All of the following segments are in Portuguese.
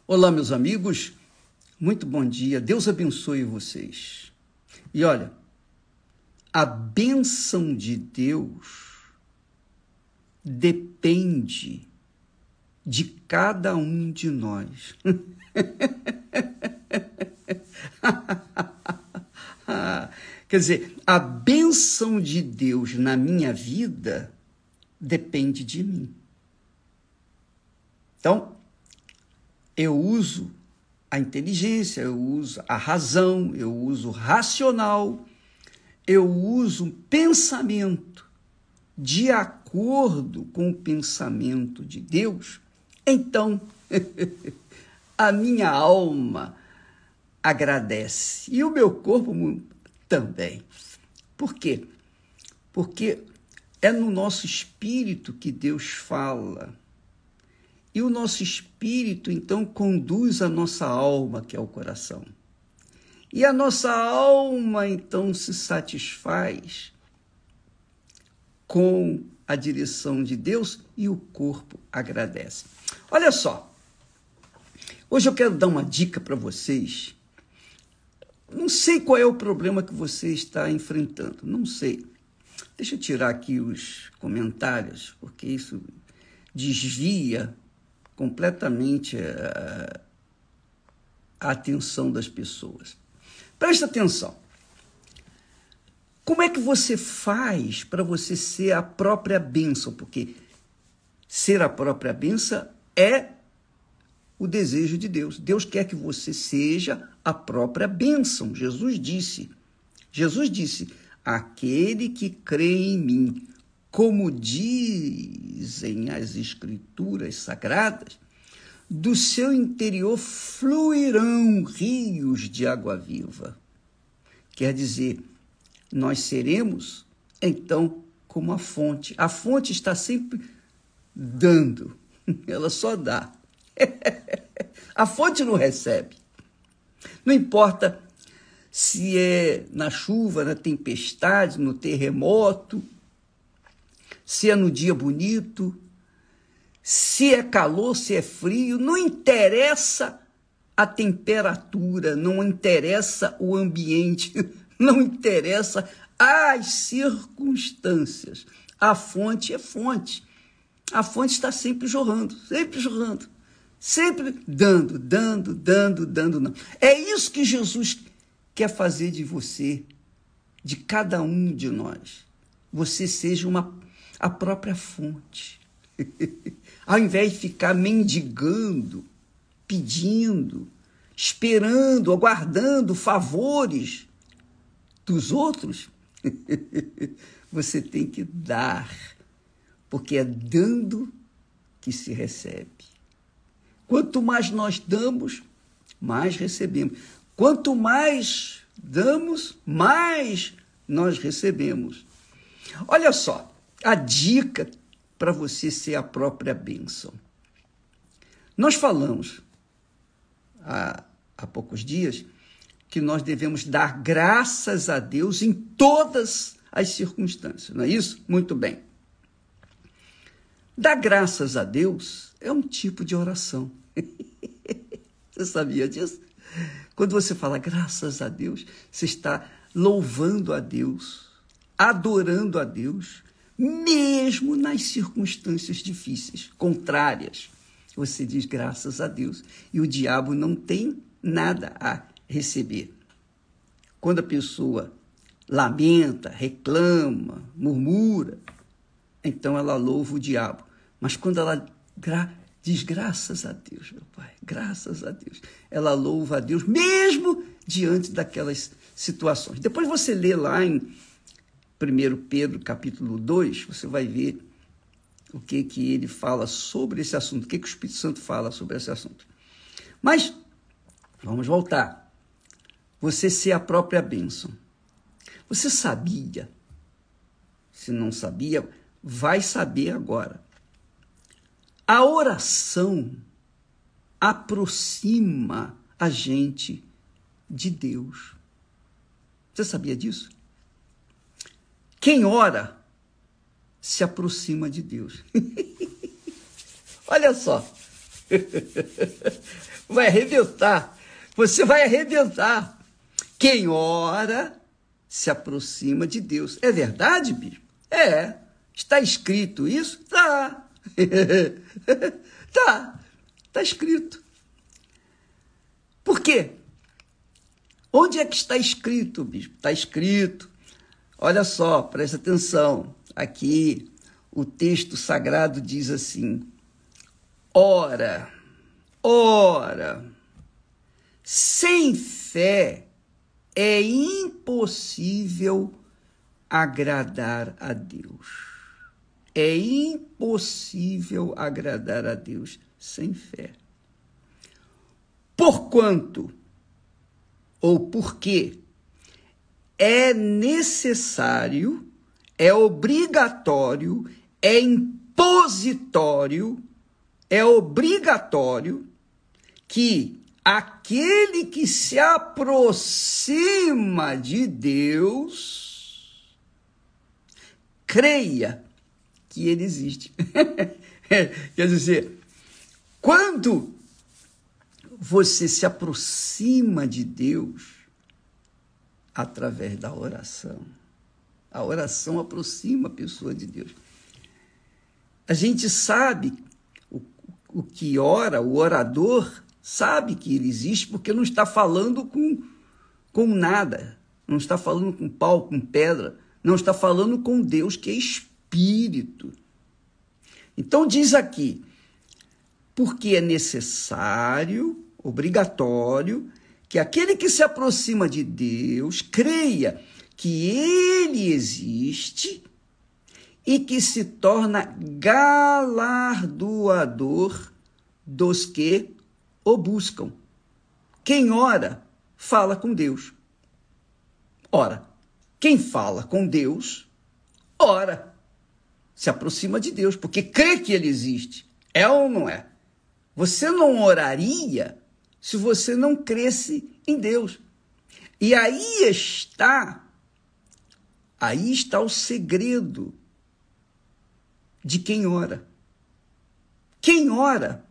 Olá, meus amigos, muito bom dia, Deus abençoe vocês. E olha, a bênção de Deus depende de cada um de nós. Quer dizer, a bênção de Deus na minha vida depende de mim. Então, eu uso a inteligência, eu uso a razão, eu uso o racional, eu uso o pensamento de acordo com o pensamento de Deus. Então, a minha alma agradece e o meu corpo também. Por quê? Porque é no nosso espírito que Deus fala. E o nosso espírito, então, conduz a nossa alma, que é o coração. E a nossa alma, então, se satisfaz com a direção de Deus e o corpo agradece. Olha só, hoje eu quero dar uma dica para vocês. Não sei qual é o problema que você está enfrentando, não sei. Deixa eu tirar aqui os comentários, porque isso desvia completamente a atenção das pessoas. Presta atenção. Como é que você faz para você ser a própria bênção? Porque ser a própria bênção é o desejo de Deus. Deus quer que você seja a própria bênção. Jesus disse, aquele que crê em mim, como dizem as Escrituras Sagradas, do seu interior fluirão rios de água viva. Quer dizer, nós seremos, então, como a fonte. A fonte está sempre dando, ela só dá. A fonte não recebe. Não importa se é na chuva, na tempestade, no terremoto, se é no dia bonito, se é calor, se é frio, não interessa a temperatura, não interessa o ambiente, não interessa as circunstâncias. A fonte é fonte. A fonte está sempre jorrando, sempre dando. Não. É isso que Jesus quer fazer de você, de cada um de nós. Você seja a própria fonte. Ao invés de ficar mendigando, pedindo, esperando, aguardando favores dos outros, você tem que dar, porque é dando que se recebe. Quanto mais nós damos, mais recebemos. Quanto mais damos, mais nós recebemos. Olha só, a dica para você ser a própria bênção. Nós falamos há poucos dias que nós devemos dar graças a Deus em todas as circunstâncias, não é isso? Muito bem. Dar graças a Deus é um tipo de oração. Você sabia disso? Quando você fala graças a Deus, você está louvando a Deus, adorando a Deus, mesmo nas circunstâncias difíceis, contrárias. Você diz graças a Deus e o diabo não tem nada a receber. Quando a pessoa lamenta, reclama, murmura, então ela louva o diabo. Mas quando ela diz graças a Deus, meu Pai, graças a Deus, ela louva a Deus mesmo diante daquelas situações. Depois você lê lá em 1 Pedro, capítulo 2, você vai ver o que ele fala sobre esse assunto, o que o Espírito Santo fala sobre esse assunto. Mas, vamos voltar. Você ser a própria bênção. Você sabia? Se não sabia, vai saber agora. A oração aproxima a gente de Deus. Você sabia disso? Quem ora se aproxima de Deus. Olha só, Vai arrebentar. Você vai arrebentar. Quem ora se aproxima de Deus. É verdade, bispo? É. Está escrito isso? Tá. Tá escrito. Por quê? Onde é que está escrito, bispo? Está escrito. Olha só, presta atenção. Aqui, o texto sagrado diz assim: ora, sem fé é impossível agradar a Deus. É impossível agradar a Deus sem fé. Porquanto, ou porque, é necessário, é obrigatório, é impositório, é obrigatório que aquele que se aproxima de Deus creia que ele existe. Quer dizer, quando você se aproxima de Deus através da oração, a oração aproxima a pessoa de Deus. A gente sabe o que ora, o orador sabe que ele existe porque não está falando com nada, não está falando com pau, com pedra, não está falando com Deus que é Espírito. Então diz aqui, porque é necessário, obrigatório, que aquele que se aproxima de Deus creia que ele existe e que se torna galardoador dos que o buscam. Quem ora, fala com Deus. Ora, quem fala com Deus, ora, se aproxima de Deus, porque crê que ele existe. É ou não é? Você não oraria se você não cresce em Deus. E aí está o segredo de quem ora. Quem ora,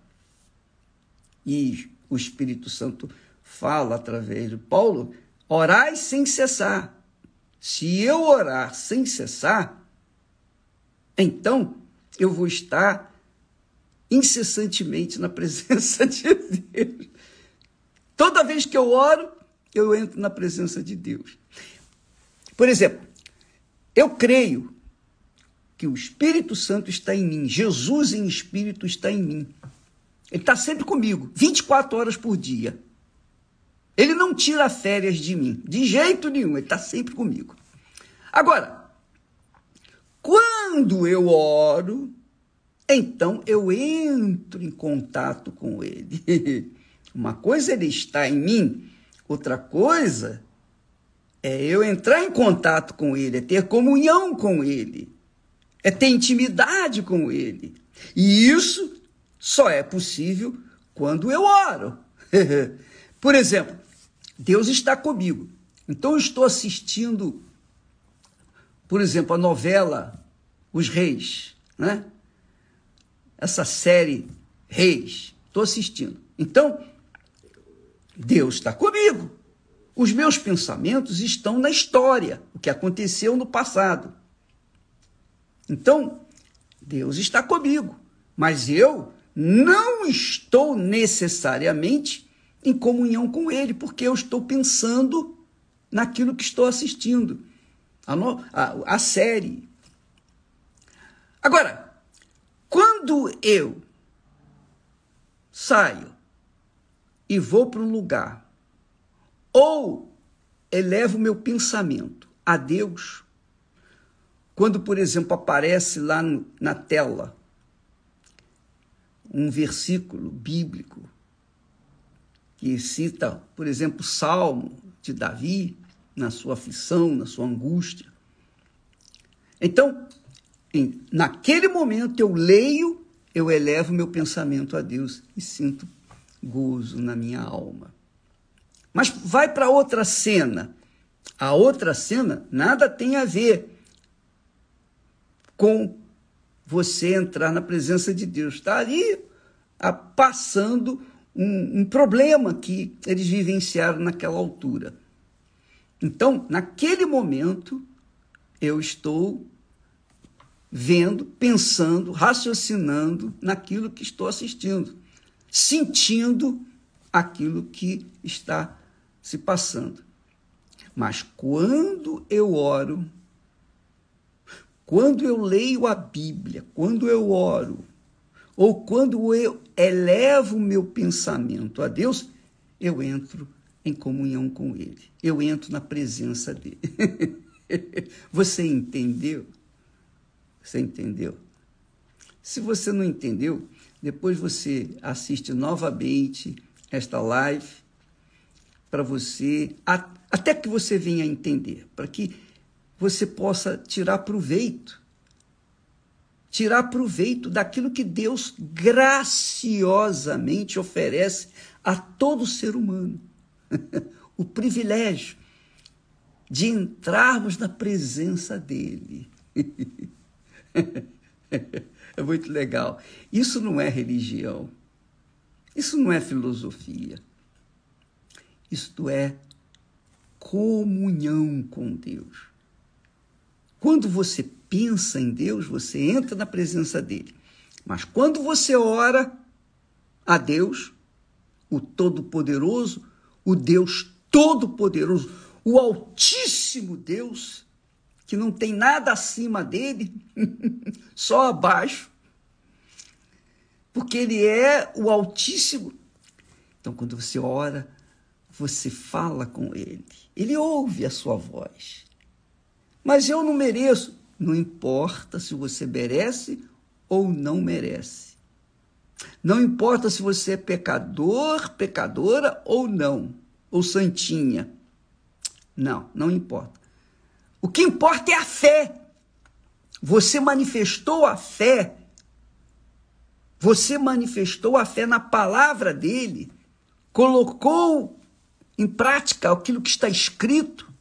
e o Espírito Santo fala através de Paulo, orai sem cessar. Se eu orar sem cessar, então eu vou estar incessantemente na presença de Deus. Toda vez que eu oro, eu entro na presença de Deus. Por exemplo, eu creio que o Espírito Santo está em mim, Jesus em espírito está em mim. Ele está sempre comigo, 24 horas por dia. Ele não tira férias de mim, de jeito nenhum, ele está sempre comigo. Agora, quando eu oro, então eu entro em contato com ele. Uma coisa é ele estar em mim, outra coisa é eu entrar em contato com ele, é ter comunhão com ele, é ter intimidade com ele. E isso só é possível quando eu oro. Por exemplo, Deus está comigo. Então eu estou assistindo, por exemplo, a novela Os Reis, né? Essa série Reis, estou assistindo. Então, Deus está comigo. Os meus pensamentos estão na história, o que aconteceu no passado. Então, Deus está comigo, mas eu não estou necessariamente em comunhão com Ele, porque eu estou pensando naquilo que estou assistindo, a série. Agora, quando eu saio e vou para um lugar, ou elevo meu pensamento a Deus, quando, por exemplo, aparece lá na tela um versículo bíblico que cita, por exemplo, o Salmo de Davi, na sua aflição, na sua angústia. Então, naquele momento eu leio, eu elevo meu pensamento a Deus e sinto gozo na minha alma. Mas vai para outra cena. A outra cena nada tem a ver com você entrar na presença de Deus. Está ali passando um problema que eles vivenciaram naquela altura. Então, naquele momento, eu estou vendo, pensando, raciocinando naquilo que estou assistindo, sentindo aquilo que está se passando. Mas quando eu oro, quando eu leio a Bíblia, quando eu oro, ou quando eu elevo o meu pensamento a Deus, eu entro em comunhão com Ele. Eu entro na presença dEle. Você entendeu? Você entendeu? Se você não entendeu, depois você assiste novamente esta live para você, até que você venha a entender, para que você possa tirar proveito daquilo que Deus graciosamente oferece a todo ser humano. O privilégio de entrarmos na presença dEle. É muito legal. Isso não é religião. Isso não é filosofia. Isto é comunhão com Deus. Quando você pensa em Deus, você entra na presença dEle. Mas quando você ora a Deus, o Todo-Poderoso, o Deus Todo-Poderoso, o Altíssimo Deus, que não tem nada acima dele, só abaixo, porque ele é o Altíssimo. Então, quando você ora, você fala com ele, ele ouve a sua voz. Mas eu não mereço. Não importa se você merece ou não merece. Não importa se você é pecador, pecadora ou não, ou santinha. Não importa. O que importa é a fé. Você manifestou a fé. Você manifestou a fé na palavra dele. Colocou em prática aquilo que está escrito.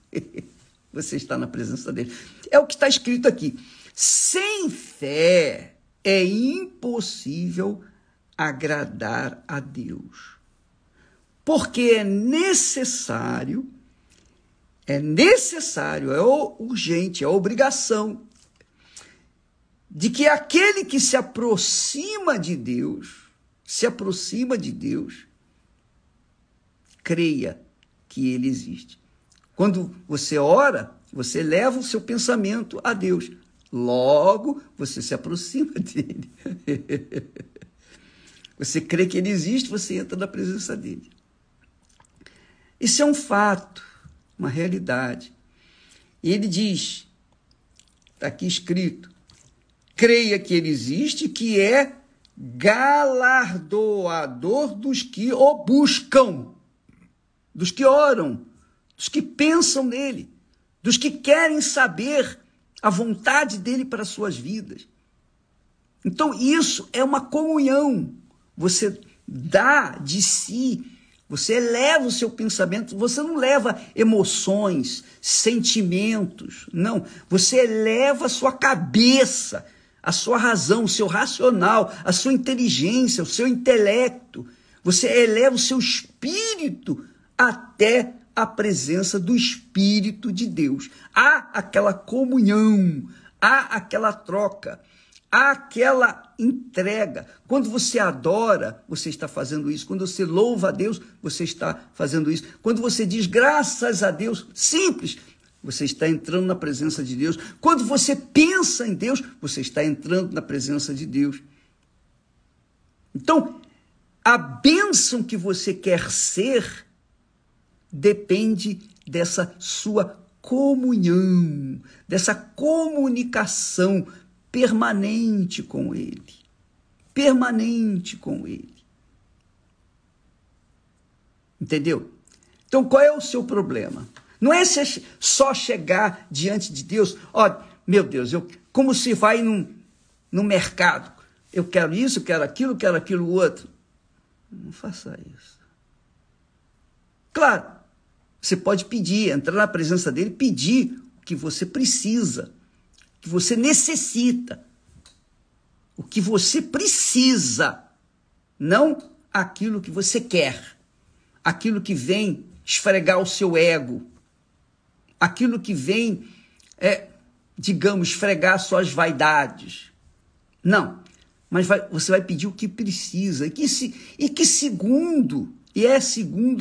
Você está na presença dele. É o que está escrito aqui. Sem fé é impossível agradar a Deus. Porque é necessário, é urgente, é obrigação de que aquele que se aproxima de Deus, creia que ele existe. Quando você ora, você leva o seu pensamento a Deus. Logo, você se aproxima dele. Você crê que ele existe, você entra na presença dele. Isso é um fato, uma realidade. E ele diz, está aqui escrito, creia que ele existe, que é galardoador dos que o buscam, dos que oram, dos que pensam nele, dos que querem saber a vontade dele para as suas vidas. Então, isso é uma comunhão. Você dá de si, você eleva o seu pensamento, você não leva emoções, sentimentos, não. Você eleva a sua cabeça, a sua razão, o seu racional, a sua inteligência, o seu intelecto. Você eleva o seu espírito até a presença do Espírito de Deus. Há aquela comunhão, há aquela troca, há aquela entrega. Quando você adora, você está fazendo isso. Quando você louva a Deus, você está fazendo isso. Quando você diz graças a Deus, simples, você está entrando na presença de Deus. Quando você pensa em Deus, você está entrando na presença de Deus. Então, a bênção que você quer ser depende dessa sua comunhão, dessa comunicação permanente com ele. Permanente com ele. Entendeu? Então, qual é o seu problema? Não é só chegar diante de Deus, ó, meu Deus, como se vai no mercado. Eu quero isso, eu quero aquilo outro. Não faça isso. Claro, você pode pedir, entrar na presença dele, pedir o que você precisa, o que você necessita, o que você precisa. não aquilo que você quer, aquilo que vem esfregar o seu ego, aquilo que vem, digamos, esfregar suas vaidades. Não, mas você vai pedir o que precisa, e que segundo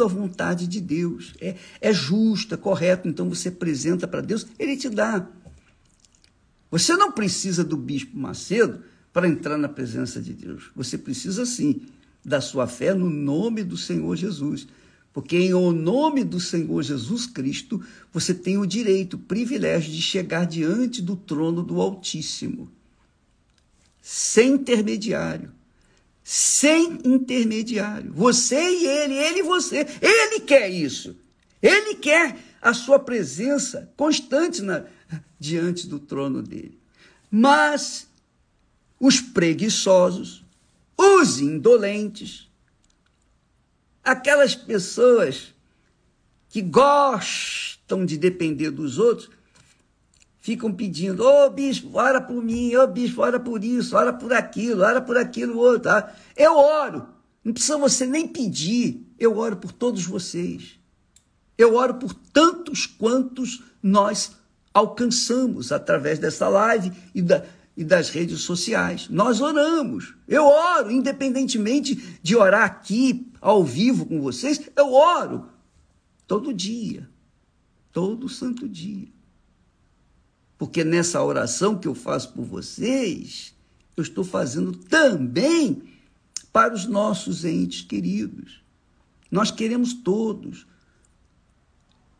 a vontade de Deus, é justo, é correto, então você apresenta para Deus, Ele te dá. Você não precisa do Bispo Macedo para entrar na presença de Deus, você precisa sim da sua fé no nome do Senhor Jesus, porque em o nome do Senhor Jesus Cristo, você tem o direito, o privilégio de chegar diante do trono do Altíssimo, sem intermediário, você e ele e você, ele quer isso, ele quer a sua presença constante diante do trono dele, mas os preguiçosos, os indolentes, aquelas pessoas que gostam de depender dos outros, ficam pedindo, ô bispo, ora por mim, ô bispo, ora por isso, ora por aquilo outro. Tá? Eu oro, não precisa você nem pedir, eu oro por todos vocês. Eu oro por tantos quantos nós alcançamos através dessa live e das redes sociais. Nós oramos, eu oro, independentemente de orar aqui, ao vivo com vocês, eu oro todo dia, todo santo dia. Porque nessa oração que eu faço por vocês, eu estou fazendo também para os nossos entes queridos. Nós queremos todos.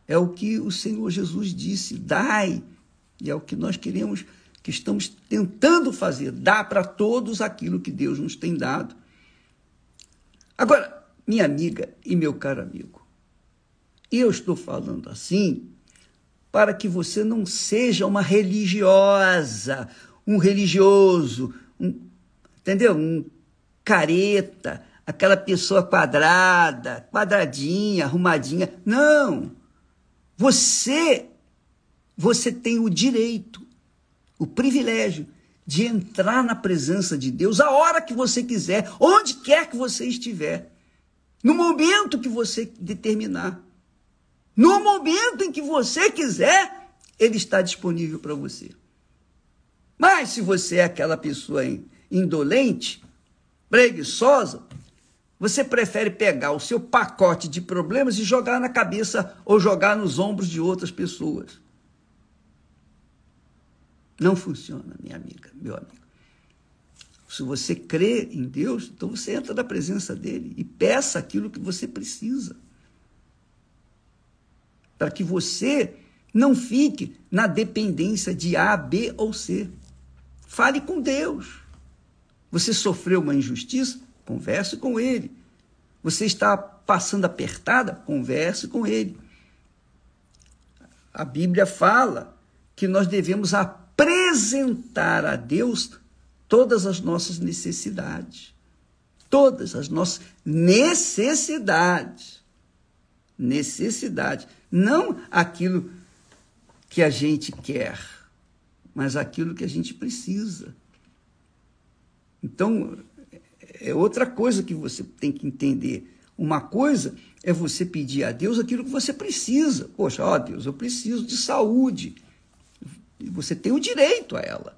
É o que o Senhor Jesus disse, dai. E é o que nós queremos, que estamos tentando fazer, dar para todos aquilo que Deus nos tem dado. Agora, minha amiga e meu caro amigo, eu estou falando assim para que você não seja uma religiosa, um religioso, entendeu? Um careta, aquela pessoa quadradinha, arrumadinha. Não! Você tem o direito, o privilégio de entrar na presença de Deus a hora que você quiser, onde quer que você estiver, no momento que você determinar. No momento em que você quiser, ele está disponível para você. Mas se você é aquela pessoa indolente, preguiçosa, você prefere pegar o seu pacote de problemas e jogar na cabeça ou jogar nos ombros de outras pessoas. Não funciona, minha amiga, meu amigo. Se você crê em Deus, então você entra na presença dele e peça aquilo que você precisa. Para que você não fique na dependência de A, B ou C. Fale com Deus. Você sofreu uma injustiça? Converse com ele. Você está passando apertada? Converse com ele. A Bíblia fala que nós devemos apresentar a Deus todas as nossas necessidades. Todas as nossas necessidades. Não aquilo que a gente quer, mas aquilo que a gente precisa. Então, é outra coisa que você tem que entender. Uma coisa é você pedir a Deus aquilo que você precisa. Poxa, ó Deus, eu preciso de saúde. E você tem o direito a ela.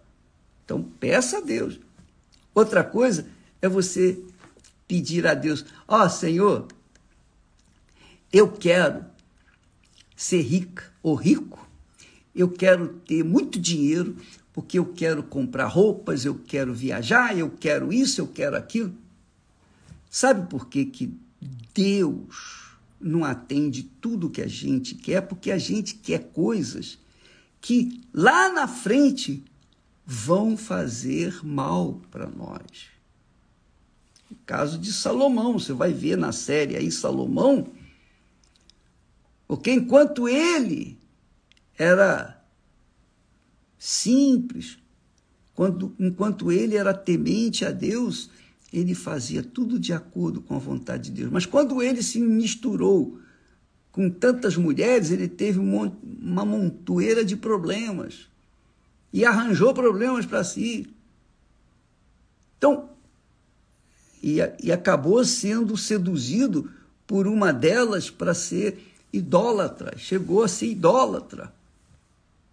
Então, peça a Deus. Outra coisa é você pedir a Deus, ó Senhor, eu quero ser rica ou rico, eu quero ter muito dinheiro, porque eu quero comprar roupas, eu quero viajar, eu quero isso, eu quero aquilo. Sabe por que Deus não atende tudo que a gente quer? Porque a gente quer coisas que lá na frente vão fazer mal para nós. O caso de Salomão, você vai ver na série aí Salomão, porque enquanto ele era simples, enquanto ele era temente a Deus, ele fazia tudo de acordo com a vontade de Deus. Mas quando ele se misturou com tantas mulheres, ele teve uma montoeira de problemas e arranjou problemas para si. Então, e acabou sendo seduzido por uma delas para ser idólatra. Chegou a ser idólatra.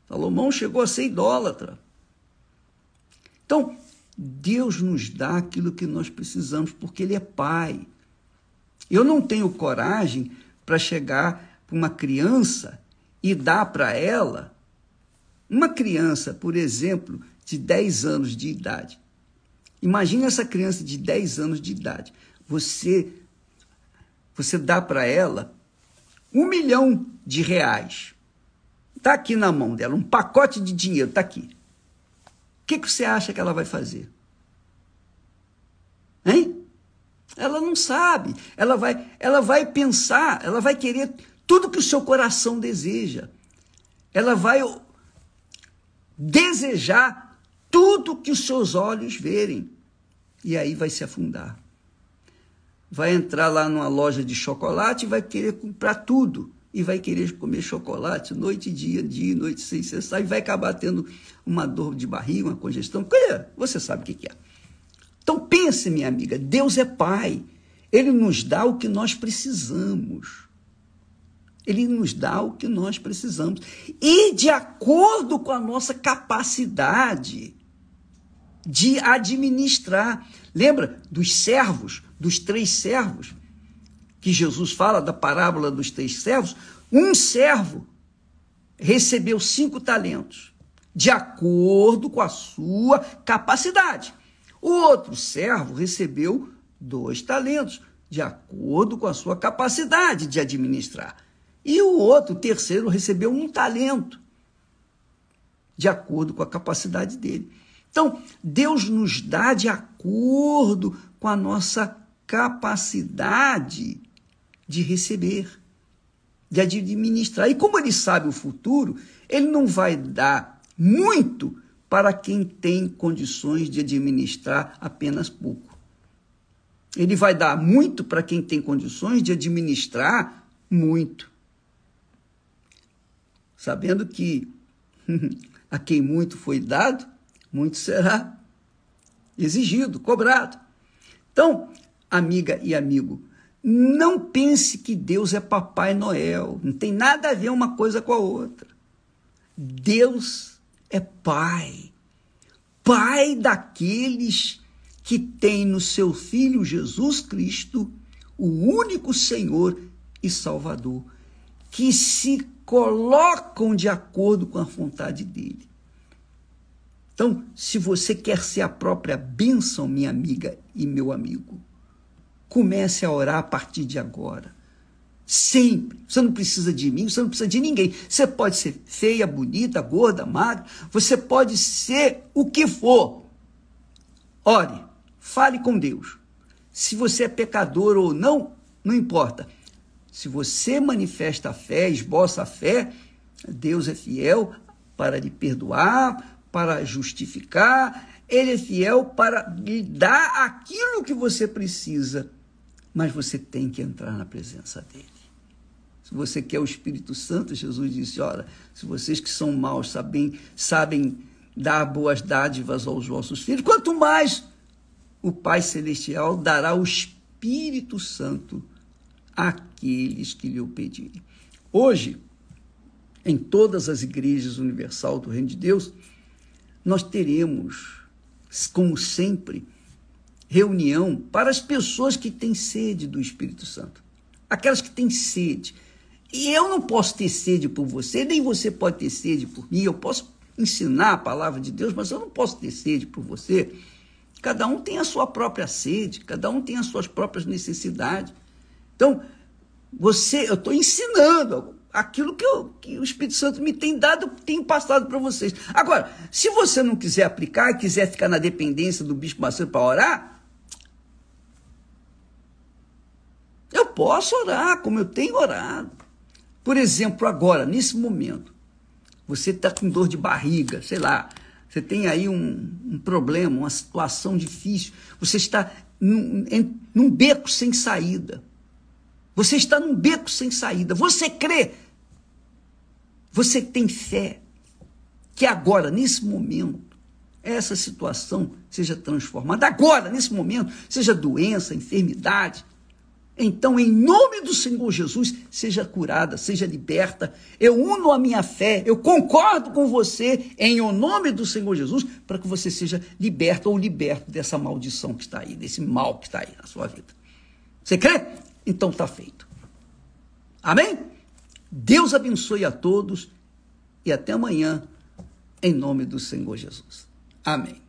Salomão chegou a ser idólatra. Então, Deus nos dá aquilo que nós precisamos, porque Ele é Pai. Eu não tenho coragem para chegar para uma criança e dar para ela, uma criança, por exemplo, de 10 anos de idade. Imagine essa criança de 10 anos de idade. Você dá para ela R$1 milhão. Está aqui na mão dela, um pacote de dinheiro, está aqui. O que você acha que ela vai fazer? Hein? Ela não sabe. Ela vai pensar, ela vai querer tudo que o seu coração deseja. Ela vai desejar tudo que os seus olhos verem. E aí vai se afundar. Vai entrar lá numa loja de chocolate e vai querer comprar tudo. E vai querer comer chocolate noite e dia e noite sem cessar. E vai acabar tendo uma dor de barriga, uma congestão. Você sabe o que é. Então pense, minha amiga, Deus é Pai. Ele nos dá o que nós precisamos. Ele nos dá o que nós precisamos. E de acordo com a nossa capacidade de administrar. Lembra dos servos, dos 3 servos, que Jesus fala da parábola dos 3 servos? Um servo recebeu 5 talentos, de acordo com a sua capacidade. O outro servo recebeu 2 talentos, de acordo com a sua capacidade de administrar. E o outro, o terceiro, recebeu 1 talento, de acordo com a capacidade dele. Então, Deus nos dá de acordo com a nossa capacidade de receber, de administrar. E como Ele sabe o futuro, Ele não vai dar muito para quem tem condições de administrar apenas pouco. Ele vai dar muito para quem tem condições de administrar muito. Sabendo que a quem muito foi dado, muito será exigido, cobrado. Então, amiga e amigo, não pense que Deus é Papai Noel. Não tem nada a ver uma coisa com a outra. Deus é Pai. Pai daqueles que têm no seu Filho Jesus Cristo o único Senhor e Salvador, que se colocam de acordo com a vontade dele. Então, se você quer ser a própria bênção, minha amiga e meu amigo, comece a orar a partir de agora. Sempre. Você não precisa de mim, você não precisa de ninguém. Você pode ser feia, bonita, gorda, magra, você pode ser o que for. Ore, fale com Deus. Se você é pecador ou não, não importa. Se você manifesta a fé, esboça a fé, Deus é fiel para lhe perdoar, para justificar, Ele é fiel para lhe dar aquilo que você precisa, mas você tem que entrar na presença dEle. Se você quer o Espírito Santo, Jesus disse, olha, se vocês que são maus sabem dar boas dádivas aos vossos filhos, quanto mais o Pai Celestial dará o Espírito Santo àqueles que lhe o pedirem. Hoje, em todas as igrejas universal do Reino de Deus, nós teremos, como sempre, reunião para as pessoas que têm sede do Espírito Santo. Aquelas que têm sede. E eu não posso ter sede por você, nem você pode ter sede por mim. Eu posso ensinar a palavra de Deus, mas eu não posso ter sede por você. Cada um tem a sua própria sede, cada um tem as suas próprias necessidades. Então, eu estou ensinando aquilo que o Espírito Santo me tem dado, eu tenho passado para vocês. Agora, se você não quiser aplicar e quiser ficar na dependência do Bispo Macedo para orar, eu posso orar, como eu tenho orado. Por exemplo, agora, nesse momento, você está com dor de barriga, sei lá, você tem aí um problema, uma situação difícil, você está num beco sem saída. Você está num beco sem saída. Você crê, você tem fé que agora, nesse momento, essa situação seja transformada agora, nesse momento, seja doença, enfermidade. Então, em nome do Senhor Jesus, seja curada, seja liberta. Eu uno a minha fé, eu concordo com você em o nome do Senhor Jesus, para que você seja liberta ou liberto dessa maldição que está aí, desse mal que está aí na sua vida. Você crê? Então está feito. Amém? Deus abençoe a todos e até amanhã, em nome do Senhor Jesus. Amém.